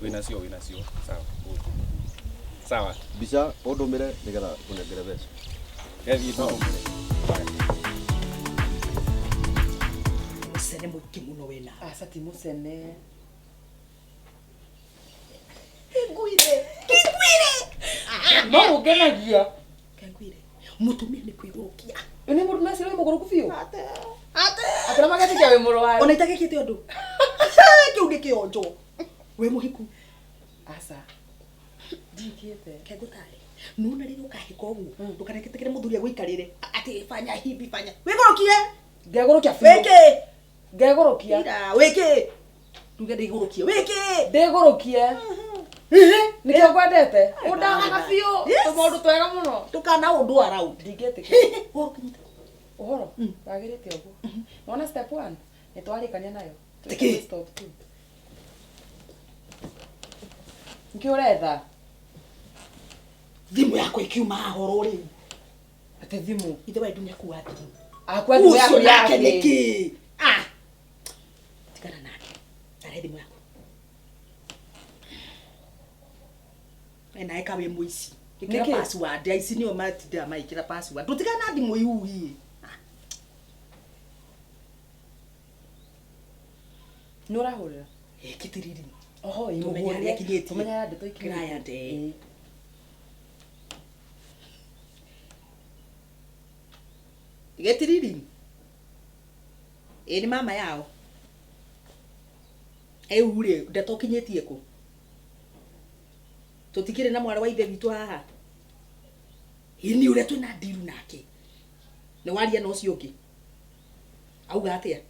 Winacio. Sawa. Sawa. Bisa odomere nigetha kunengere beca. Gethi tutumire. Musene muki muno wena. Asa ti musene. Kingwire. No ugenagia. Kingwire. Mutumia ni kwigurukia. Ene mundu nasiro muguru kufio. Ate. Akira magati kya we muro wayo. Ona itakekete undu. Kiu gikionjo. We muhiku. Asa. Dikete. Kegutari. Nuna riro kahiko ugu. Ndukareketekere muthuri agwikarire. Ati fanya hivi fanya. Wigurukie. Ngegorokia fio. Weke. Ngegorokia. Ira weke. Tuge ndigorokie. Weke. Ndegorokie. Nikio kwendete. Udanga fio. Tumundu twega muno. Tukana undu arau. Dikete. Horukinyita. Uhoro. Wagirite ugu. Wona step 1. Nitwarikania nayo. Tiki. Stop 2. Nkio retha. Thimu yako ikiuma horo ri. Ate thimu. Ithe wa dunia kuwa thimu. Akwa thimu yako yake niki. Tikana nake. Tare thimu yako. Ena eka we muici. Ikira password. Ici ni o matida maikira password. Tutikana thimu iu hii. Nora hora. Kitiriri. Oho, Tumenya kinyeti. Tumenya ndeto ikira. Kiraya de. Getiriri. Ni mama yao. Ure ndeto kinyetie ku. Tutikire na mwana wa ithe witu haha. Ini ure twina diru nake. Ni waria no cio ki. Auga atia.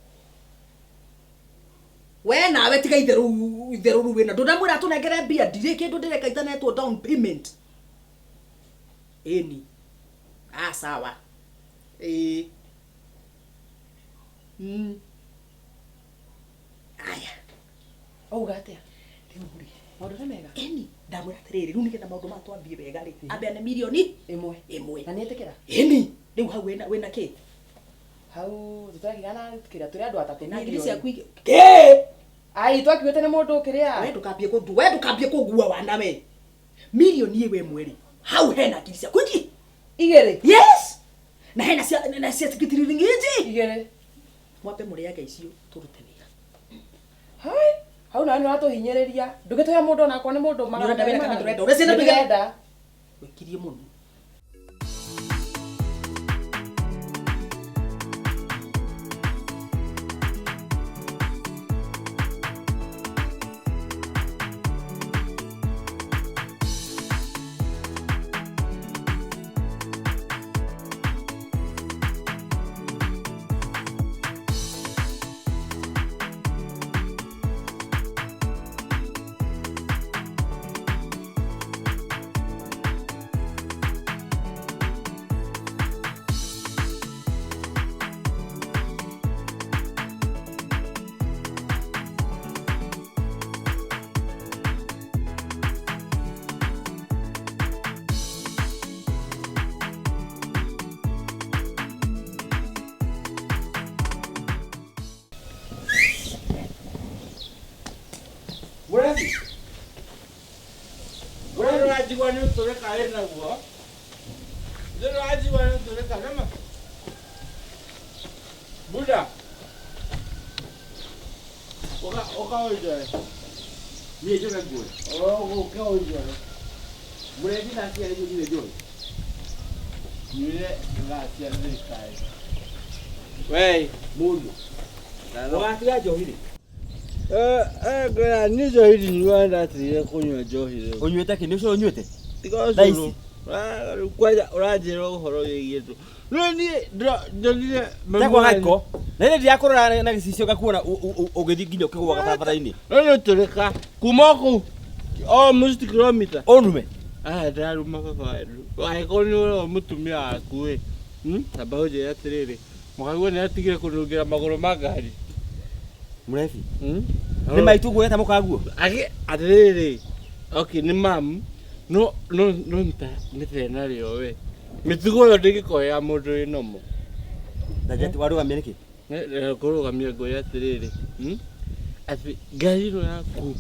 We nawe tiga itheru wena ndonamwira tunengere mbia ndire kindu ndireka itanetwo down payment. Eni. Sawa. Aya. Auga atia. Rimuri. Maundu mega. Eni. Ndamwira atiriri riu nigetha maundu matwambie wega ri. Ambia ne milioni imwe. Na nietekera. Eni. Riu hau wena ki? Hau tutakigana tukira turi andu atatu Na ngiri milioni. cia kuige. Ke? Ai twakiwete ne mundu kiria. We ndukambie kugua wana we. Milioni iwe mweri. Hau hena ngiri cia kuigi. Igere. Yes. Na hena cia tikitiri ngiji. Igere. Mwambe muriage icio turute wira. Hai. Hau na no atuhinyiriria. Ndugitoya mundu na kwa ni mundu Ndurenda wena kana ndurenda. Urecena ndurenda. Wikirie muno. Wajibwa ni utoleka ena guo. Zero wajibwa ni utoleka nama. Buda. Oka ojo. Ni jo na guo. Oka ojo. Mure bi na sia ni jo. Ni la sia ni kai. Wey, mundu. Wakati ya johiri. Gara ni johiri ni wanda tire kunywa johiri. Onywete ki nicio onywete? Tiga kwaja urajira uhoro yetu. No ni ndonire Takwa gaiko. Na ile ndia kurora na gicicio gakuona ugithi nginya ukigwa gatabara-ini. no tureka kumoku almost kilometer. Onume. Ndaruma baba. Waiko ni uro mutumia waku we. Sababu je atiriri. Mwagwo ni atigire kunungira maguru ma ngari. Murefi. Ni maitu gweta mukaguo. Atiriri. Okay, ni mam. No nta ni thena rio we. Mitugo yo ndingikoya mundu inomo. Ndajeti warugamia niki? Kurugamia ngoya atiriri. Ati ngari ino yaku